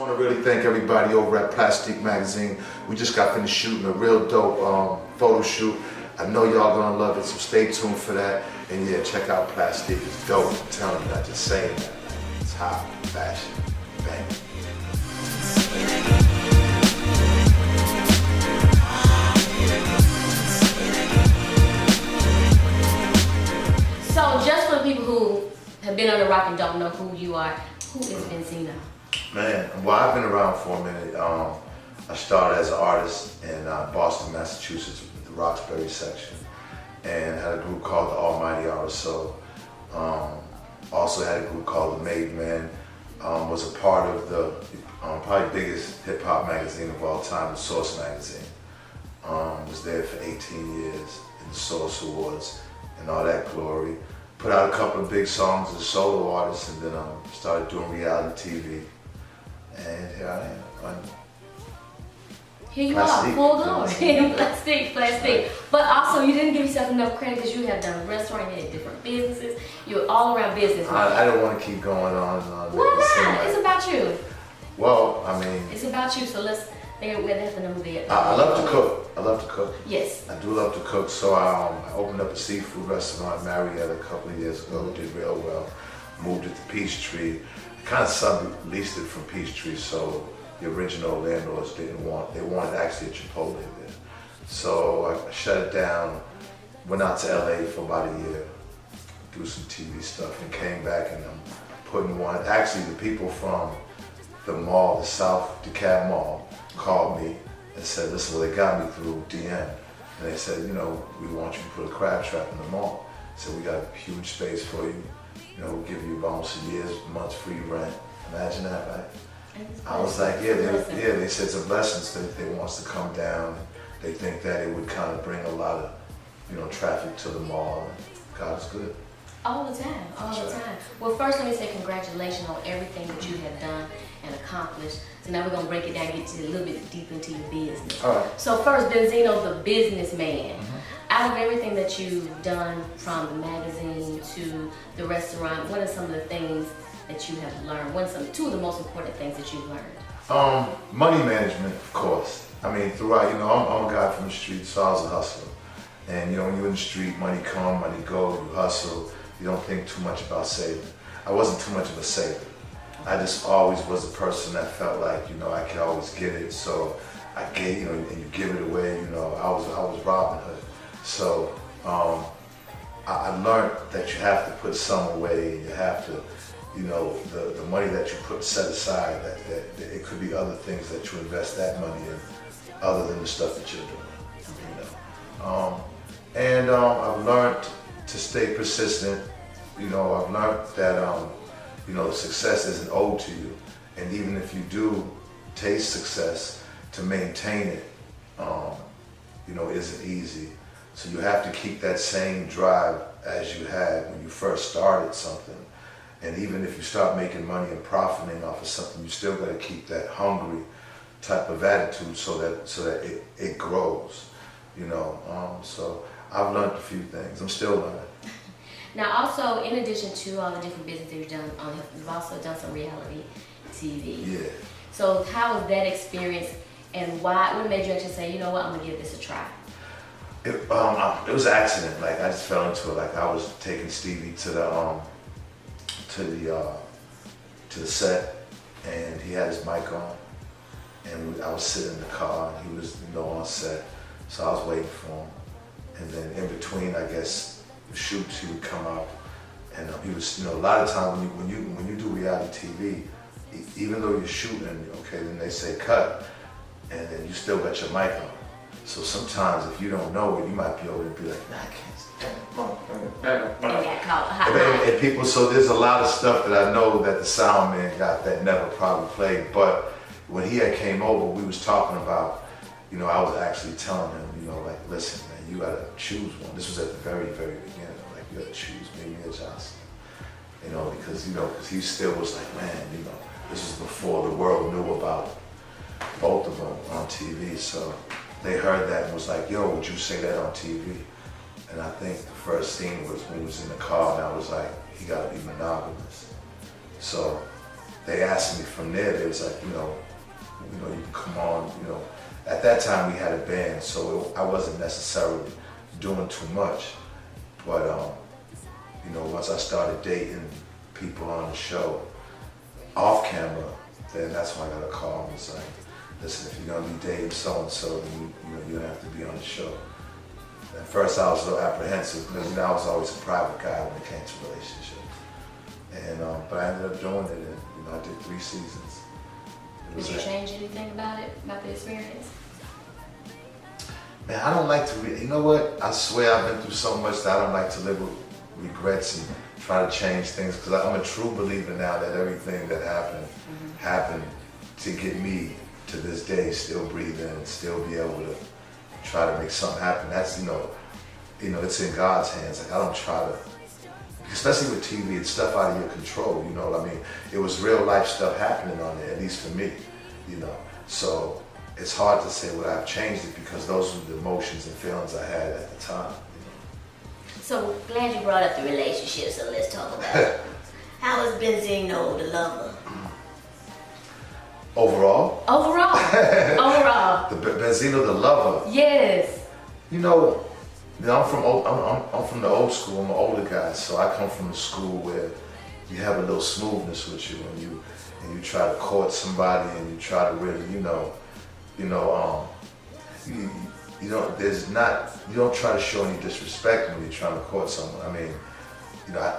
want to really thank everybody over at Plastiq magazine. We just got finished shooting a real dope photo shoot. I know y'all gonna love it, so stay tuned for that. And yeah, check out Plastiq. It's dope. I'm telling you, not just saying that. It's hot, fashion, bang. So just for the people who have been on the rock and don't know who you are, who is Benzino? Man, well, I've been around for a minute. I started as an artist in Boston, Massachusetts with the Roxbury section, and had a group called the Almighty RSO. Also had a group called The Made Men. Was a part of the probably biggest hip hop magazine of all time, the Source magazine. Was there for 18 years in the Source Awards and all that glory. Put out a couple of big songs as a solo artist, and then started doing reality TV. And here I am. Here you Plastiq. are, full glory. Plastiq. Right. But also, you didn't give yourself enough credit because you have done restaurant, you had different businesses. You're all around business. I don't want to keep going on and on. Why not? It's about you. Well, I mean, it's about you. So let's. We have to move it. I love to cook. I love to cook. Yes. I do love to cook. So I opened up a seafood restaurant in Marietta a couple of years ago. Did real well. Moved it to Peachtree. Kind of subleased it from Peachtree, so the original landlords didn't want. They wanted actually a Chipotle there. So I shut it down. Went out to LA for about a year, do some TV stuff, and came back, and I'm putting one. Actually, the people from the mall, the South DeKalb Mall, called me and said, listen, well, they got me through DM. And they said, you know, we want you to put a crab trap in the mall. So we got a huge space for you. You know, we'll give you almost a year's month's free rent. Imagine that, right? I was like, yeah, they said it's a blessing. So they want us to come down. They think that it would kind of bring a lot of, you know, traffic to the mall. God is good. All the time, all the time. Well, first let me say congratulations on everything that you have done and accomplished. So now we're gonna break it down, get to a little bit deep into your business. All right. So first, Benzino, the businessman. Out of everything that you've done, from the magazine to the restaurant, what are some of the things that you have learned? What are two of the most important things that you've learned? Money management, of course. I mean, throughout, you know, I'm a guy from the street, so I was a hustler. And you know, when you're in the street, money come, money go, you hustle. You don't think too much about saving. I wasn't too much of a saver. I just always was a person that felt like, you know, I could always get it. So I gave, you know, and you give it away, you know, I was Robin Hood. So I learned that you have to put some away. You have to, you know, the money that you put set aside, that it could be other things that you invest that money in, other than the stuff that you're doing. You know, and I've learned to stay persistent. You know, I've learned that you know, success isn't owed to you, and even if you do taste success, to maintain it, you know, isn't easy. So you have to keep that same drive as you had when you first started something. And even if you start making money and profiting off of something, you still got to keep that hungry type of attitude so that it grows. You know, so I've learned a few things. I'm still learning. Now, also, in addition to all the different businesses you've done, you've also done some reality TV. Yeah. So how was that experience, and why? What made you actually say, you know what, I'm gonna give this a try? It was an accident. Like, I just fell into it. Like, I was taking Stevie to the set, and he had his mic on, and I was sitting in the car, and he was, you know, on set. So I was waiting for him, and then in between, I guess, the shoots, he would come out, and he was, you know, a lot of times when you do reality TV, even though you're shooting, okay, then they say cut, and then you still got your mic on. So sometimes if you don't know it, you might be able to be like, nah, I can't. And people, so there's a lot of stuff that I know that the sound man got that never probably played. But when he had came over, we was talking about, you know, I was actually telling him, you know, like, listen, man, you gotta choose one. This was at the very, very beginning. Like, you gotta choose maybe a Johnson. You know, because he still was like, man, you know, this was before the world knew about both of them on TV. So they heard that and was like, yo, would you say that on TV? And I think the first scene was when he was in the car, and I was like, he gotta be monogamous. So they asked me from there, they was like, you can come on, At that time we had a band, so I wasn't necessarily doing too much. But, once I started dating people on the show, off camera, then that's when I got a call and was like, listen, if you're gonna be dating so-and-so, then you're gonna have to be on the show. At first I was a little apprehensive because I was always a private guy when it came to relationships. And but I ended up doing it, and I did 3 seasons. Did you change anything about it, about the experience? Man, I don't like to, you know what? I swear I've been through so much that I don't like to live with regrets and try to change things, because I'm a true believer now that everything that happened to get me to this day, still breathing and still be able to try to make something happen. That's, it's in God's hands. Like, I don't try to, especially with TV, it's stuff out of your control, you know what I mean? It was real life stuff happening on there, at least for me, So it's hard to say what I've changed it, because those were the emotions and feelings I had at the time. So glad you brought up the relationship, so let's talk about it. How is Benzino the lover? Overall? Overall. The Benzino the lover. Yes. I'm from the old school. I'm an older guy, so I come from the school where you have a little smoothness with you, and you try to court somebody, and you try to really, you don't try to show any disrespect when you're trying to court someone. I mean,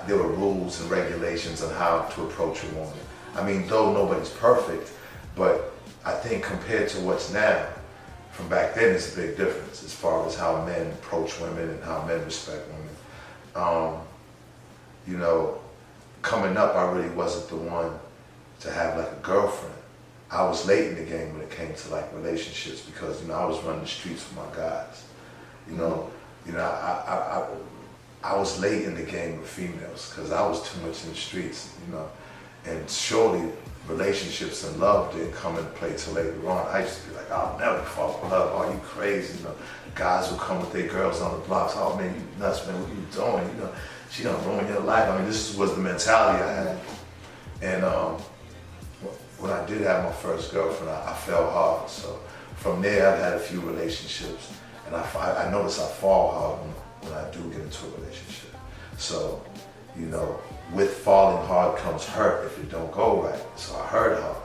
there were rules and regulations on how to approach a woman. I mean, though nobody's perfect, but I think compared to what's now, from back then, it's a big difference as far as how men approach women and how men respect women. Coming up, I really wasn't the one to have like a girlfriend. I was late in the game when it came to like relationships, because I was running the streets with my guys. I was late in the game with females because I was too much in the streets. And surely relationships and love didn't come into play till later on. I used to be like, I'll never fall in love. Are you crazy? Guys would come with their girls on the blocks. Oh man, you nuts, man, what are you doing? She gonna ruin your life. I mean, this was the mentality I had. And when I did have my first girlfriend, I fell hard. So from there, I've had a few relationships, and I notice I fall hard when I do get into a relationship. So, with falling hard comes hurt if it don't go right. So I hurt hard.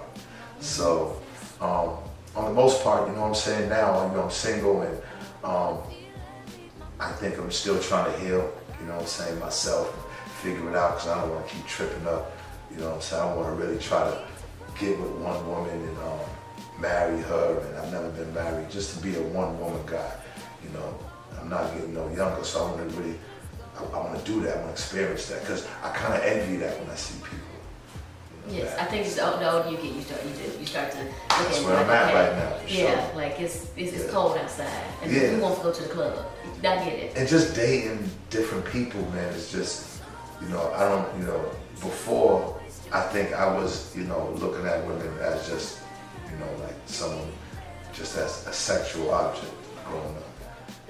So on the most part, what I'm saying now, I'm single, and I think I'm still trying to heal, myself, and figure it out, because I don't want to keep tripping up. I want to really try to get with one woman and marry her, and I've never been married, just to be a one-woman guy. I'm not getting no younger, so I want to really, I want to do that, I want to experience that, because I kind of envy that when I see people. Yes, I think the older you get, you start to look at That's it where like, I'm at okay, right now, for yeah, sure. like it's cold outside, and Yeah. we want to go to the club. I get it. And just dating different people, man, it's just, I don't, before, I think I was, looking at women as just, like someone, just as a sexual object growing up.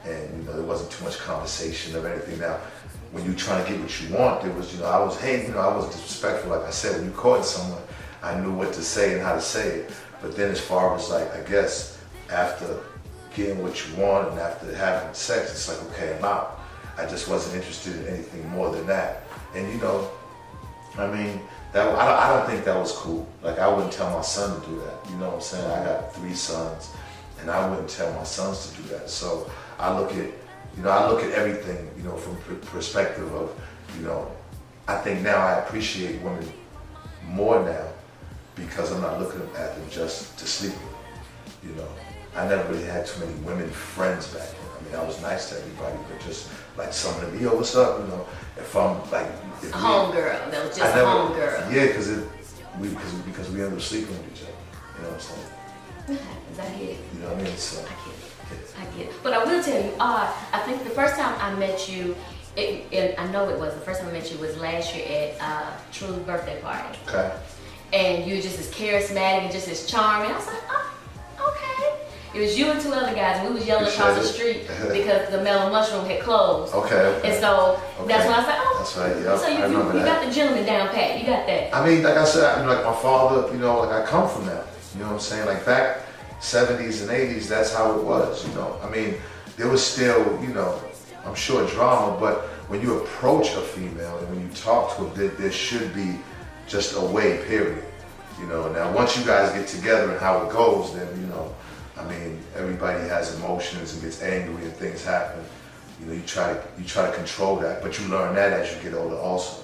And, there wasn't too much conversation of anything. Now, when you're trying to get what you want, there was, I wasn't disrespectful. Like I said, when you caught someone, I knew what to say and how to say it. But then as far as like, I guess, after getting what you want and after having sex, it's like, okay, I'm out. I just wasn't interested in anything more than that. And I don't think that was cool. Like, I wouldn't tell my son to do that. You know what I'm saying? I got 3 sons, and I wouldn't tell my sons to do that. So I look at everything, from perspective of, I think now I appreciate women more now, because I'm not looking at them just to sleep with. I never really had too many women friends back then. I mean, I was nice to everybody, but just like someone to be, what's up, if I'm like... A homegirl, that was just a homegirl. Yeah, because we ended up sleeping with each other, you know what I'm saying? I get it. You know what I mean? So, I get it. But I will tell you, I think the first time I met you, I know it was, the first time I met you was last year at True's birthday party. Okay. And you were just as charismatic and just as charming. I was like, oh, okay. It was you and 2 other guys, and we was yelling across the street because the Mellow Mushroom had closed. Okay. And so that's when I was like, oh, That's right. Yep. So you remember that. got the gentleman down pat. You got that. I mean, like I said, like my father, you know, like I come from that. You know what I'm saying? Like back 70s and 80s, that's how it was. You know, I mean, there was still, you know, I'm sure drama, but when you approach a female and when you talk to her, there should be just a way, period. You know, now once you guys get together and how it goes, then, you know, I mean, everybody has emotions and gets angry and things happen. You know, you try to control that, but you learn that as you get older also.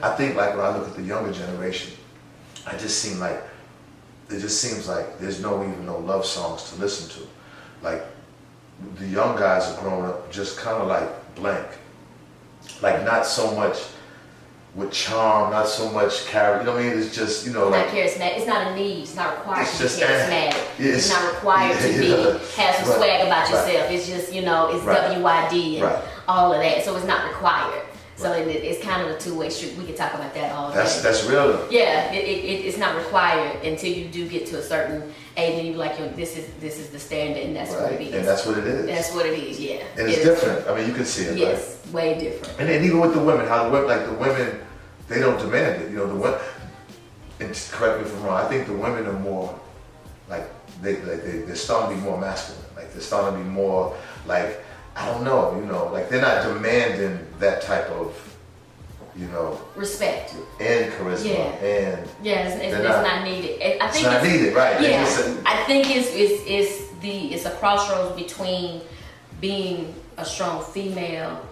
I think like when I look at the younger generation, it just seems like there's even no love songs to listen to. Like the young guys are growing up just kind of like blank. Like not so much with charm, not so much character. You know what I mean? It's just, you know, Not like charismatic. It's not a need. It's not required it's to just be charismatic. It's not required to be have some swag about yourself. It's just, you know, it's WYD and all of that. So it's not required. So it's kind of a two-way street. We could talk about that all day. That's real. Yeah, it's not required until you do get to a certain age and you like, this is the standard and that's what it is. And that's what it is. That's what it is. Yeah. And it's different. I mean, you can see it. Yes, right? way different. And then even with the women, how the women, they don't demand it. You know, the women. And correct me if I'm wrong. I think the women are more like they're starting to be more masculine. Like they're starting to be more like, I don't know, you know, like they're not demanding that type of, you know, respect and charisma and it's not needed. I think it's not needed, right? Yeah, I think it's a crossroads between being a strong female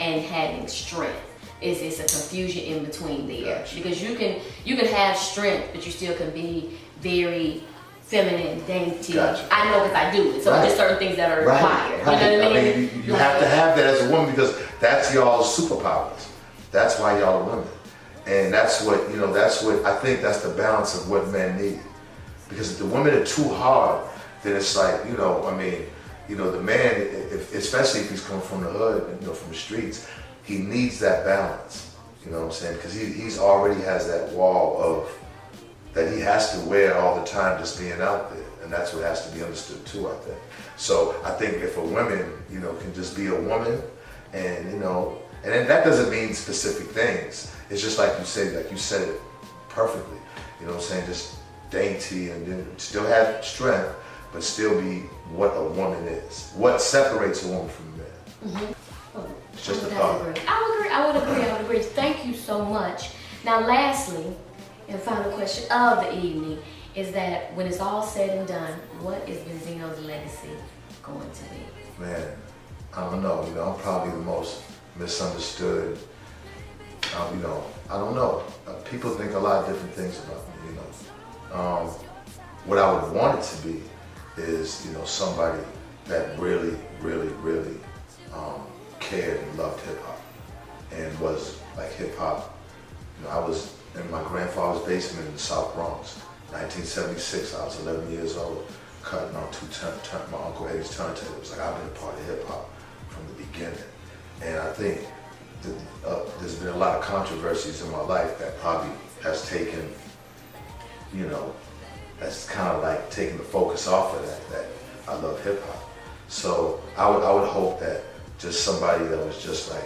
and having strength. It's a confusion in between there. Gotcha. Because you can have strength, but you still can be very feminine, dainty. Gotcha. I know because I do it. So there's certain things that are required. Right. You know what I mean? You have to have that as a woman because that's y'all's superpowers. That's why y'all are women. And that's what, you know, I think that's the balance of what men need. Because if the women are too hard, then it's like, you know, I mean, you know, the man, especially if he's coming from the hood, you know, from the streets, he needs that balance. You know what I'm saying? Because he's already has that wall of that he has to wear all the time just being out there. And that's what has to be understood too, I think. So I think if a woman, you know, can just be a woman and, you know, and then that doesn't mean specific things. It's just like you said it perfectly. You know what I'm saying? Just dainty and then still have strength, but still be what a woman is. What separates a woman from a man. Mm-hmm. It's just a thought. I would agree. Thank you so much. Now lastly, and final question of the evening is that when it's all said and done, what is Benzino's legacy going to be? Man, I don't know. You know, I'm probably the most misunderstood. You know, I don't know. People think a lot of different things about me. You know, what I would want it to be is, you know, somebody that really, really, really cared and loved hip hop and was like hip hop. You know, I was in my grandfather's basement in the South Bronx, 1976. I was 11 years old, cutting on my Uncle Eddie's turntables. Like I've been a part of hip hop from the beginning, and I think there's been a lot of controversies in my life that probably has taken, you know, that's kind of like taking the focus off of that I love hip hop. So I would hope that just somebody that was just like,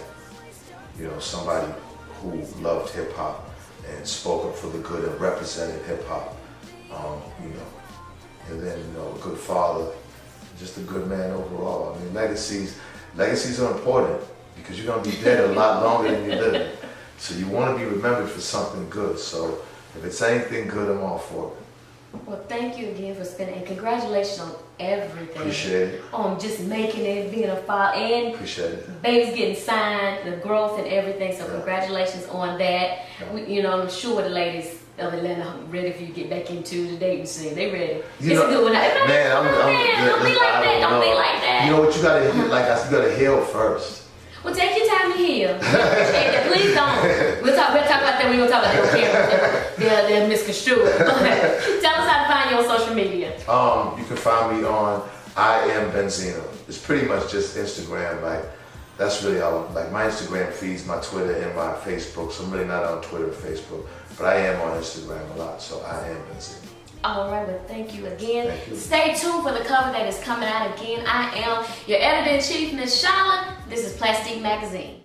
you know, somebody who loved hip hop and spoke up for the good and represented hip hop, you know, and then, you know, a good father, just a good man overall. I mean, legacies are important because you're gonna be dead a lot longer than you're living. So you want to be remembered for something good. So if it's anything good, I'm all for it. Well, thank you again for spending, and congratulations on everything. Appreciate it. On just making it, being a father, and appreciate it. Babies getting signed, the growth and everything. So congratulations on that. Yeah. You know, I'm sure the ladies of Atlanta are ready for you to get back into the dating scene. They ready. You know, a good one. Man, don't be like that. Don't be like that. You know what? You gotta heal first. Well, take your time to heal. Please don't. We'll talk about that. We're gonna talk about that. They're misconstrued. Tell us how to find you on social media. You can find me on I Am Benzino. It's pretty much just Instagram. Like that's really all. Like my Instagram feeds my Twitter and my Facebook. So I'm really not on Twitter or Facebook, but I am on Instagram a lot. So I Am Benzino. All right, well, thank you again. Thank you. Stay tuned for the cover that is coming out again. I am your editor-in-chief, Ms. Shala. This is Plastiq Magazine.